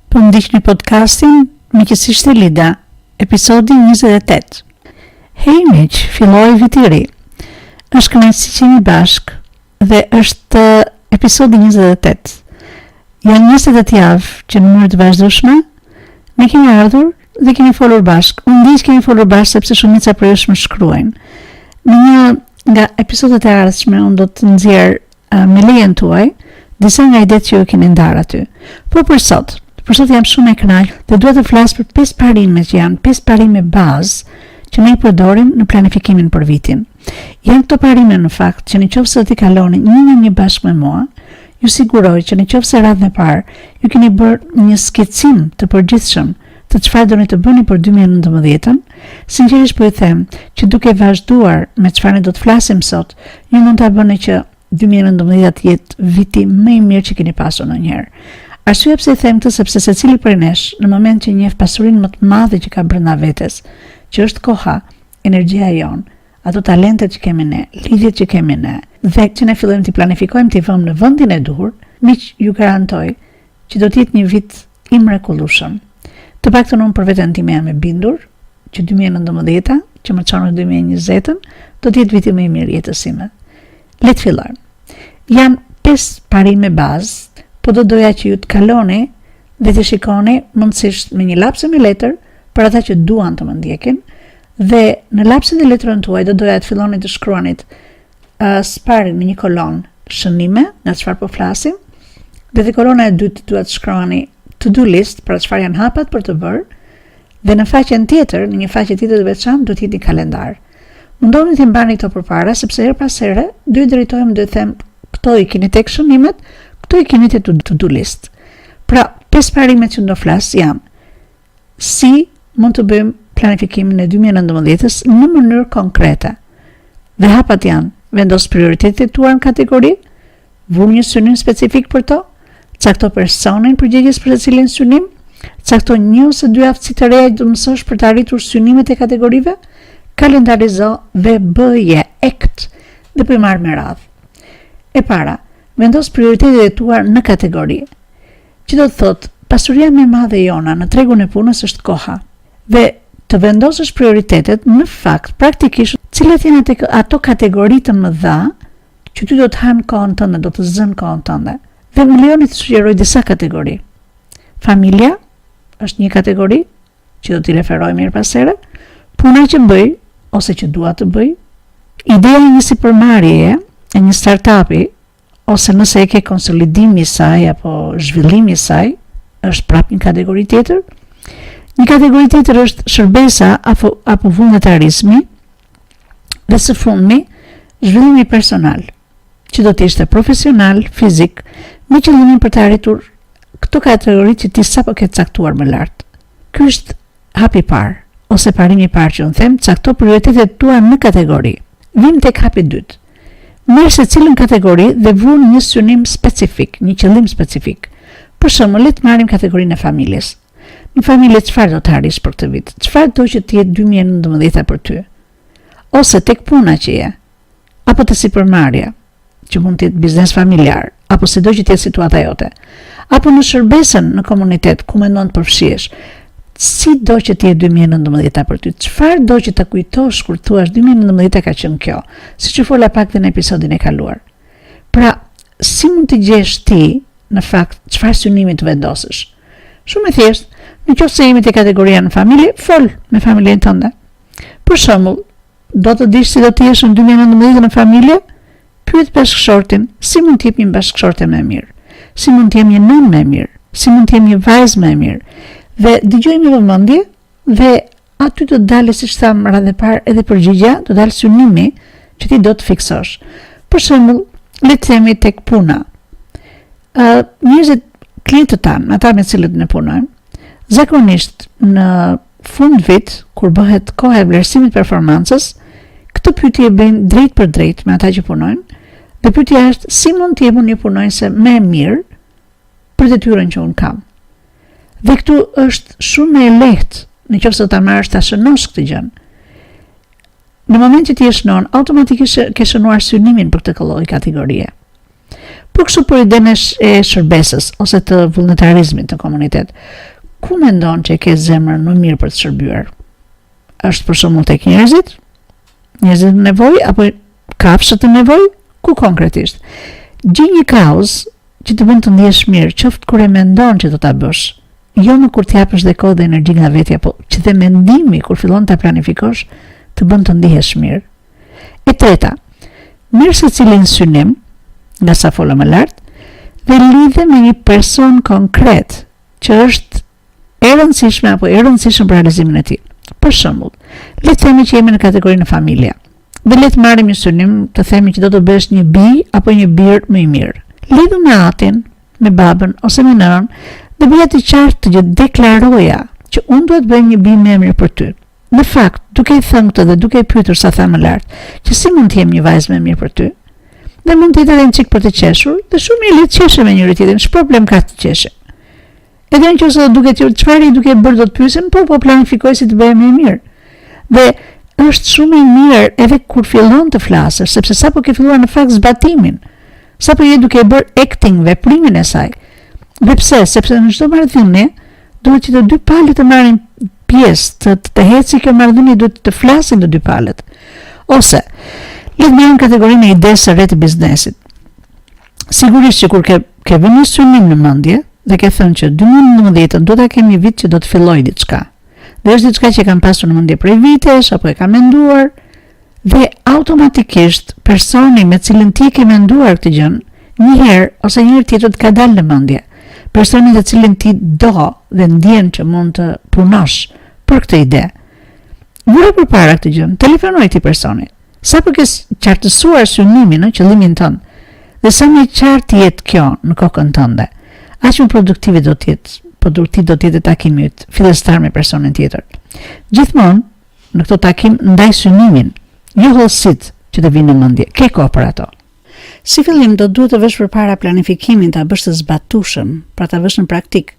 Po ndiqni podcastin Miqësisht e Lida, episodi 28. Hej miq, filloi viti i ri. Është kënaqësi që jemi bashk dhe është episodi 28. Janë 28 javë që në mënyrë të vazhdueshme ne kemi ardhur dhe kemi folur bashk. Unë di që kemi folur bashk sepse shumica prej jush më shkruajnë. Në një nga episodet e ardhshme unë do të nxjerr me lejen tuaj disa nga idetë që ju keni ndarë aty. Por për sot jam shumë e kënaqur dhe dua të flas për 5 parime që janë 5 parime bazë që ne i përdorim në planifikimin për vitin. Janë këto parime në fakt që nëse do t'i kaloni një bashkë me mua, ju siguroj që nëse radhën e parë ju keni bërë një skicim të përgjithshëm të çfarë doni të bëni për 2019-ën, sinqerisht po ju them që duke vazhduar me çfarë ne do të flasim sot, ju mund ta bëni që 2019 të jetë viti më i mirë që keni pasur ndonjëherë. Arsyeja pse them këtë sepse secili prej nesh në moment që njeh pasurinë më të madhe që ka brenda vetes, që është koha, energjia jon, ato talentet që kemi ne, lidhjet që kemi ne, dhe që ne fillojmë të planifikojmë të i vëmë në vendin e duhur, miq ju garantoj që do të jetë një vit i mrekullueshëm. Të paktën unë për veten time jam e bindur që 2019-a, që më çon në 2020-ën, do të jetë viti më i mirë jetës sime. Le të fillojmë. Janë 5 parime bazë. Po do doja që ju të kaloni dhe të shikoni mundësisht me një laps e me letër për ata që duan të më ndjekin, dhe në lapsin e letrën tuaj do doja të filloni të shkruanit spari në një kolon shënime nga çfarë po flasim, dhe te kolona e dytë duhet të shkruani to-do list për çfarë janë hapat për të bërë, dhe në faqen tjetër, në një faqe tjetër të veçantë, do të jetë një kalendar. Mundoni të mbani këto përpara sepse her pas here do i drejtohem dhe them këto i keni tek shënimet, këto i keni të to-do list. Pra, 5 parimet që do flas janë si mund të bëjmë planifikimin e 2019-s në mënyrë konkrete. Dhe hapat janë: vendos prioritetet tuaja në kategori, vuni një synim specifik për to, cakto personin përgjegjës për secilin synim, cakto 1 ose 2 aftësi të reja që do mësosh për të arritur synimet e kategorive, kalendarizo dhe bëje ekt dhe po i marr me radhë. E para, vendos prioritetet e tua në kategori, që do të thotë pasuria më e madhe jona në tregun e punës është koha, dhe të vendosësh prioritetet në fakt praktikisht cilat janë ato kategori të mëdha që ty do të hanë kohën tënde, do të zënë kohën tënde. Dhe më lejoni të sugjeroj disa kategori. Familja është një kategori që do t'i referoj mirë pas here, puna që bëj ose që dua të bëj, ideja e një sipërmarrjeje, e një startupi, ose nëse e ke konsolidimi i saj apo zhvillimi i saj, është prap një kategori tjetër. Një kategori tjetër është shërbesa apo vullnetarizmi, dhe së fundmi zhvillimi personal, që do të ishte profesional, fizik, me qëllimin për të arritur këto kategori që ti sapo ke caktuar më lart. Ky është hapi i parë, ose parimi i parë që unë them, cakto prioritetet tua në kategori. Vim tek hapi i dytë. Merr secilën kategori dhe vuni një synim specifik, një qëllim specifik. Për shembull, le të marrim kategorinë e familjes. Në familje çfarë do të arrish për këtë vit? Çfarë do që të jetë 2019 për ty? Ose tek puna që je, apo të sipërmarrja, që mund të jetë biznes familjar, apo sido që të jetë situata jote, apo në shërbesën në komunitet ku mendon të përfshihesh. Si do që të jetë 2019 për ty? Çfarë do që ta kujtosh kur thuash 2019 ka qenë kjo? Siç u fola pak në episodin e kaluar. Pra, si mund të gjesh ti në fakt çfarë synimi të vendosësh? Shumë e thjeshtë. Nëse jemi te kategoria në familje, fol me familjen tënde. Për shembull, do të dish si do të jesh në 2019 në familje? Pyet bashkëshortin, si mund të jep një bashkëshorte më e mirë? Si mund të jem një nënë më e mirë? Si mund të jem një vajzë më e mirë? Dhe dëgjoj me vëmendje, dhe aty do të dalë, siç tham radhë parë, edhe përgjigja, do dalë synimi që ti do të fiksosh. Për shembull, le të themi tek puna. Njerëzit, klientët tanë, ata me cilët ne punojmë, zakonisht në fund vit, kur bëhet koha e vlerësimit performancës, këtë pyetje e bëjnë drejt për drejt me ata që punojnë, dhe pyetja është: si mund të jepun një punonjëse më e mirë për detyrën që unë kam? Dhe këtu është shumë e lehtë nëse ta marrësh ta shënosh këtë gjë. Në moment që ti e shënon, automatikisht ke shënuar synimin për këtë lloj kategorie. Për kështu për idenë e shërbesës ose të vullnetarizmit në komunitet, ku mendon që e ke zemrën më mirë për të shërbyer? Është për shembull tek njerëzit në nevojë apo kafshët në nevojë? Ku konkretisht? Gjej një kauzë që të bën të ndihesh mirë, qoftë kur e mendon që do ta bësh, jo më kur t'japësh dhe kohë dhe energji nga vetja, po që dhe mendimi kur fillon ta planifikosh të bën të ndihesh mirë. E treta, merr secilin synim, nga sa fola më lart, dhe lidhe me një person konkret që është e rëndësishme apo e rëndësishëm për realizimin e tij. Për shembull, le të themi që jemi në kategorinë e familje. Dhe le të marrim një synim, të themi që do të bësh një bij apo një birë më i mirë. Lidhu me atin, me babën ose me nënën, dhe bëja të qartë që deklaroja që unë duhet bëj një bij më mirë për ty. Në fakt, duke i thënë këtë dhe duke i pyetur sa tha më lart, që si mund të jem një vajzë më mirë për ty? Dhe mund të jetë edhe një çik për të qeshur, dhe shumë i le të qeshe me njëri tjetrin, ç'është problem ka të qeshe? Edhe nëse do duket çfarë i duke bërë do të pyesin, po planifikoj si të bëhem më i mirë. Dhe është shumë i mirë edhe kur fillon të flasësh, sepse sapo ke filluar në fakt zbatimin, sapo je duke bërë acting, veprimin e saj. Dhe pse? Sepse në çdo marrëdhënie duhet që të dy palët të marrin pjesë, të heci kjo marrëdhënie, duhet të flasin të dy palët. Ose le të marrim kategorinë e idesë së re të biznesit. Sigurisht që kur ke vënë një synim në mendje dhe ke thënë që 2019 do ta kem një vit që do të filloj diçka. Dhe është diçka që kam pasur në mendje prej vitesh apo e kam menduar, dhe automatikisht personi me cilin ti ke menduar këtë gjë, një herë ose një herë tjetër të ka dalë në mendje. Personi të cilin ti do dhe ndjen që mund të punosh për këtë ide. Vure përpara këtë gjë, telefonoj këtij personi. Sapo ke qartësuar synimin në qëllimin tënd, dhe sa më qartë jetë kjo në kokën tënde, aq më produktive do të jetë. Produktiv do të jetë takimi yt fillestar me personin tjetër. Gjithmonë në këtë takim ndaj synimin, jo hollësit që të vinë në mendje. Ke kohë për ato. Si fillim do duhet të vesh përpara planifikimin ta bësh të zbatueshëm, pra ta vësh në praktik.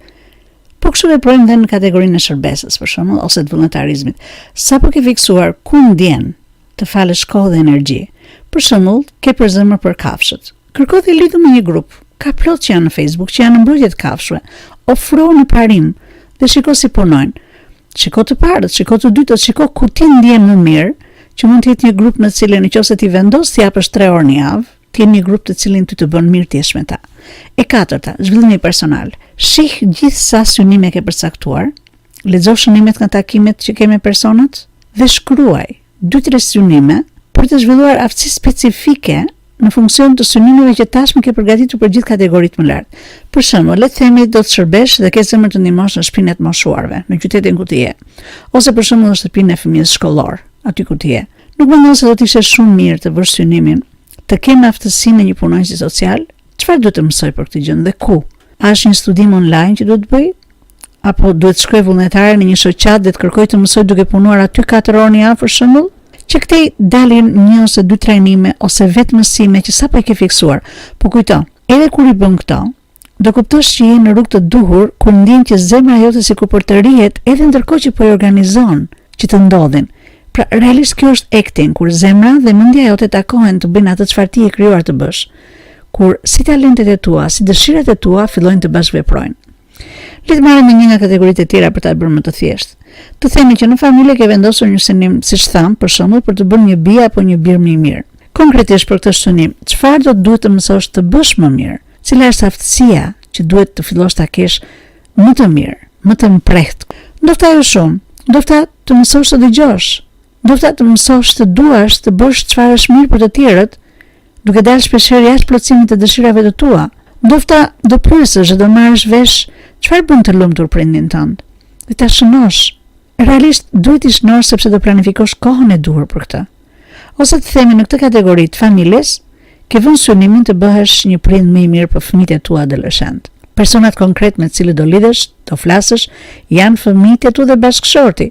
Po kështu veprojmë edhe në kategorinë e shërbesës, për shembull, ose të vullnetarizmit. Sapo ke fiksuar ku ndjen të falësh kohë dhe energji. Për shembull, ke për zemër për kafshët. Kërko të lidhu me një grup. Ka plot që janë në Facebook, që janë në mbrojtje të kafshëve. Ofro në parim dhe shiko si punojnë. Shiko të parët, shiko të dytët, shiko ku ti ndjen më mirë, që mund të jetë një grup në cilin nëse ti vendos të japësh 3 orë në javë, të jenë një grup të cilin ty të bën mirë të jesh me ta. E katërta, zhvillimi personal. Shih gjithsa synime ke përcaktuar, lexo shënimet nga takimet që ke me personat dhe shkruaj 2-3 synime për të zhvilluar aftësi specifike në funksion të synimeve që tashmë ke përgatitur për gjithë kategoritë më lartë. Për shembull, le të themi do të shërbesh dhe ke zemër të ndihmosh në shtëpinë e moshuarve, në qytetin ku ti je. Ose për shembull në shtëpinë e fëmijës shkollor, aty ku ti je. Nuk mendon se do të ishte shumë mirë të vësh synimin, të kemë aftësinë e një punonjësi social? Çfarë duhet të mësoj për këtë gjë dhe ku? A është një studim online që duhet bëj? Apo duhet të shkoj vullnetare në një shoqat dhe të kërkoj të mësoj duke punuar aty 4 orë në javë për shembull? Që këtej dalin 1 ose 2 trajnime ose vetë mësime që sapo e ke fiksuar. Po kujto, edhe kur i bën këto, do kuptosh që je në rrugë të duhur kur ndjen që zemra jote sikur po të rrihet edhe ndërkohë që po i organizon që të ndodhin. Pra realisht kjo është acting, kur zemra dhe mendja jote takohen të bëjnë atë çfarë ti e krijuar të bësh. Kur si talentet e tua, si dëshirat e tua fillojnë të bashkëveprojnë. Le të marrim një nga kategoritë e tjera për ta bërë më të thjeshtë. Të themi që në familje ke vendosur një synim, siç tham, për shembull, për të bërë një bij apo një birë më i mirë. Konkretisht për këtë synim, çfarë do duhet të mësosh të bësh më mirë? Cila është aftësia që duhet të fillosh ta kesh më të mirë, më të mprehtë? Ndoshta jo shumë, ndoshta të mësosh të dëgjosh, ndoshta të mësosh të duash të bësh çfarë është mirë për të tjerët, duke dalë shpeshherë jashtë plotësimit të dëshirave të tua. Ndoshta do pyesësh dhe do marrësh vesh çfarë bën të lumtur prindin tënd. Dhe ta shënosh. Realisht duhet të shënosh sepse do planifikosh kohën e duhur për këtë. Ose të themi në këtë kategori të familjes, ke vënë synimin të bëhesh një prind më i mirë për fëmijët e tua adoleshent. Personat konkret me të cilët do lidhesh, do flasësh, janë fëmijët e tu dhe bashkëshorti.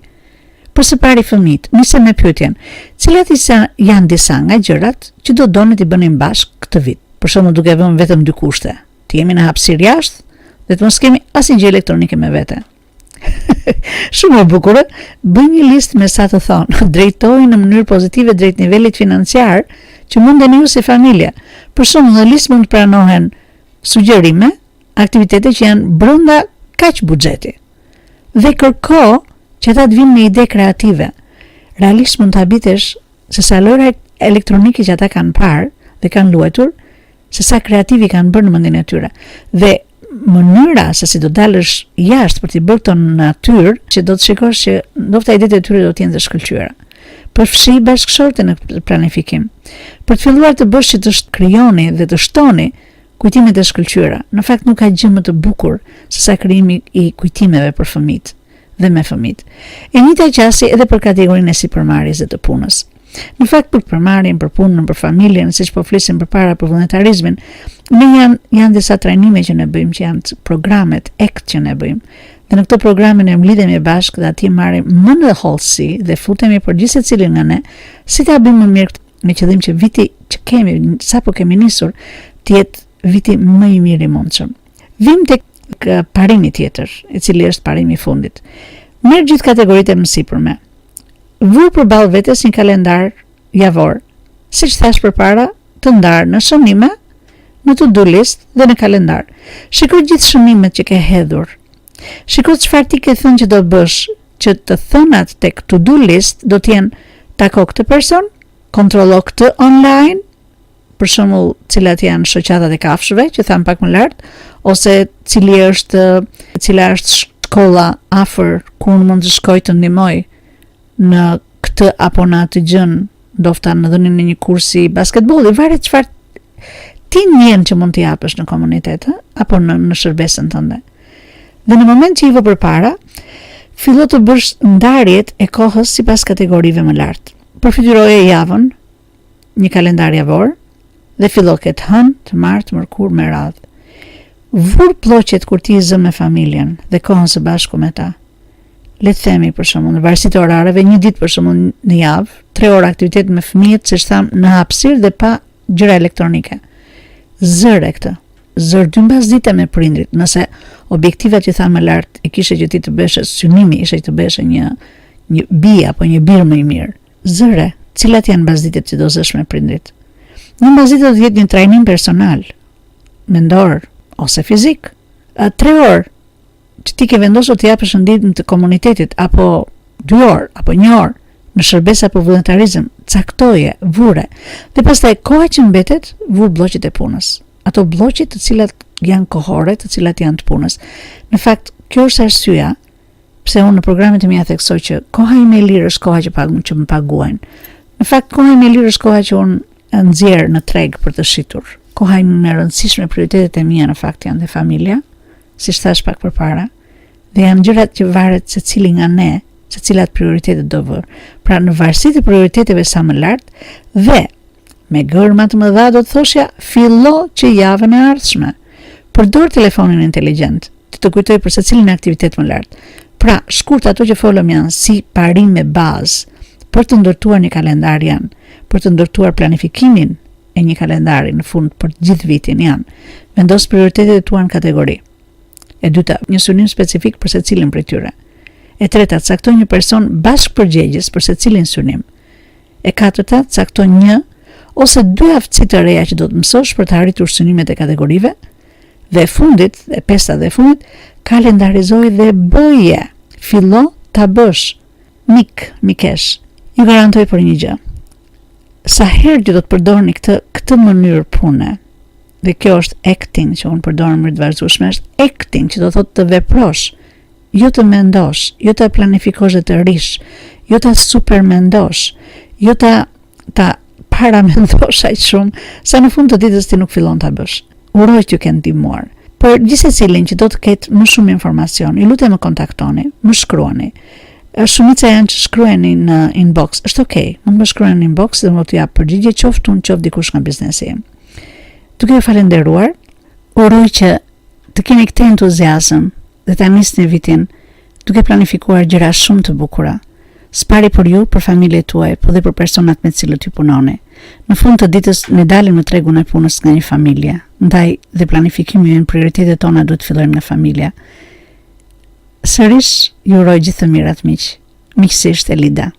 Për së pari fëmijët, nisem me pyetjen, cilat janë disa nga gjërat që do doni të bënin bashkë këtë vit? Për shembull, duke vënë vetëm 2 kushte. Të jemi në hapësirë jashtë dhe të mos kemi asnjë gjë elektronike me vete. Shumë e bukur, bëj një listë me sa të thonë, drejtoj në mënyrë pozitive drejt nivelit financiar që mundeni ju si familje. Për shembull, në listë mund të pranohen sugjerime, aktivitete që janë brenda kaq buxheti. Dhe kërko që ata të vinë me ide kreative. Realisht mund të habitesh se sa lojra elektronike që ata kanë parë dhe kanë luajtur, se sa kreativi kanë bërë në mendjen e tyre. Dhe mënyra se si do dalësh jashtë për t'i bërë këto në natyrë, që do të shikosh që ndoshta idetë e tyre do të jenë të shkëlqyera. Përfshi bashkëshorte në planifikim. Për të filluar të bësh që të krijoni dhe të shtoni kujtime të shkëlqyera. Në fakt nuk ka gjë më të bukur se sa krijimi i kujtimeve për fëmijët dhe me fëmijët. E njëjta qasi edhe për kategorinë e sipërmarrjes dhe të punës. Në fakt për përmarrjen, për punën, për familjen, siç po flisim përpara për vullnetarizmin, ne janë disa trajnime që ne bëjmë, që janë programet ACT që ne bëjmë. Dhe në këto programe ne mblidhemi bashkë dhe atje marrim më në hollësi dhe futemi për gjithë secilin nga ne, si ta bëjmë më mirë me qëllim që viti që kemi, sapo kemi nisur, të jetë viti më i mirë i mundshëm. Vim tek parimi tjetër, i cili është parimi i fundit. Merr gjithë kategoritë më sipërme. Vur përballë vetes një kalendar javor, siç thash përpara, të ndarë në shënime, në to-do list dhe në kalendar. Shiko gjithë shënimet që ke hedhur. Shiko çfarë ti ke thënë që do bësh, që të thënat tek to-do list do të jenë tako këtë person, kontrollo këtë online, për shembull, cilat janë shoqatat e kafshëve, që tham pak më lart, ose cila është shkolla afër ku mund të shkoj të ndihmoj në këtë apo në atë gjën, ndofta në dhënien e një kursi basketbolli, varet çfarë ti ndjen që mund t'i japësh në komunitet, apo në shërbesën tënde. Dhe në moment që i vë përpara, fillo të bësh ndarjet e kohës sipas kategorive më lartë. Përfityroje javën, një kalendar javor, dhe fillo këtë hënë, të martë, mërkur, me radhë. Vur ploqet kur ti zë me familjen dhe kohën së bashku me ta. Le të themi për shembull në varësi të orareve, një ditë për shembull në javë, 3 orë aktivitet me fëmijët, siç tham, në hapësirë dhe pa gjëra elektronike. Zëre këtë. Zër 2 mbasdite me prindrit, nëse objektivat që tha më lart e kishe që ti të bësh synimi, ishe që të bësh një bie apo një birë më i mirë. Zëre, cilat janë mbasditet që do zësh me prindrit. Një mbasdite do të jetë një trajnim personal, mendor ose fizik. 3 orë që ti ke vendosur të japësh ndihmë të komunitetit, apo 2 orë, apo 1 orë, në shërbes apo vullnetarizëm, caktoje, vure, dhe pastaj koha që mbetet, vur bloqet e punës. Ato bloqet të cilat janë kohore, të cilat janë të punës. Në fakt, kjo është arsyeja pse unë në programet e mia theksoj që koha ime e lirë është koha që më paguajnë. Në fakt, koha ime e lirë është koha që unë nxjerr në treg për të shitur. Koha ime e rëndësishme, prioritetet e mia në fakt janë dhe familja, siç thash pak përpara, dhe janë gjërat që varet se cili nga ne, se cilat prioritetet do vë. Pra në varësi të prioriteteve sa më lartë, dhe me gërma të mëdha do të thoshja, fillo që javën e ardhshme. Përdor telefonin inteligjent, të kujtoj për secilin aktivitet më lartë. Pra, shkurt ato që folëm janë si parime bazë për të ndërtuar një kalendar janë, për të ndërtuar planifikimin e një kalendari në fund për gjithë vitin janë. Vendos prioritetet tua në kategori. E dyta, një synim specifik për secilin prej tyre. E treta, caktoj një person bashkëpërgjegjës për secilin synim. E katërta, caktoj 1 ose 2 aftësi të reja që do të mësosh për të arritur synimet e kategorive. Dhe e fundit, e pesta dhe e fundit, kalendarizoj dhe bëje. Fillo ta bësh. Mikesh. Ju garantoj për një gjë. Sa herë që do të përdorni këtë mënyrë pune, dhe kjo është acting që unë përdorëm më të vazhdueshme, është acting që do thotë të veprosh, jo të mendosh, jo të planifikosh dhe të rish, jo të super mendosh, jo ta para mendosh aq shumë, sa në fund të ditës ti nuk fillon ta bësh. Uroj t'ju kenë ndihmuar. Për gjithsecilin që do të ketë më shumë informacion, ju lutem më kontaktoni, më shkruani. Shumica janë që shkruani në inbox. Është okay, mund të më shkruani në inbox dhe më t'ju jap përgjigje qoftë unë qoftë dikush nga biznesi im. Duke ju falenderuar, uroj që të keni këtë entuziazëm dhe ta nisni vitin duke planifikuar gjëra shumë të bukura. S'pari për ju, për familjen tuaj, po dhe për personat me të cilët ju punoni. Në fund të ditës ne dalim në tregun e punës nga një familje, ndaj dhe planifikimi në prioritetet tona duhet të fillojnë nga familja. Sërish, ju uroj gjithë të mirat miq. Miqësisht Elida.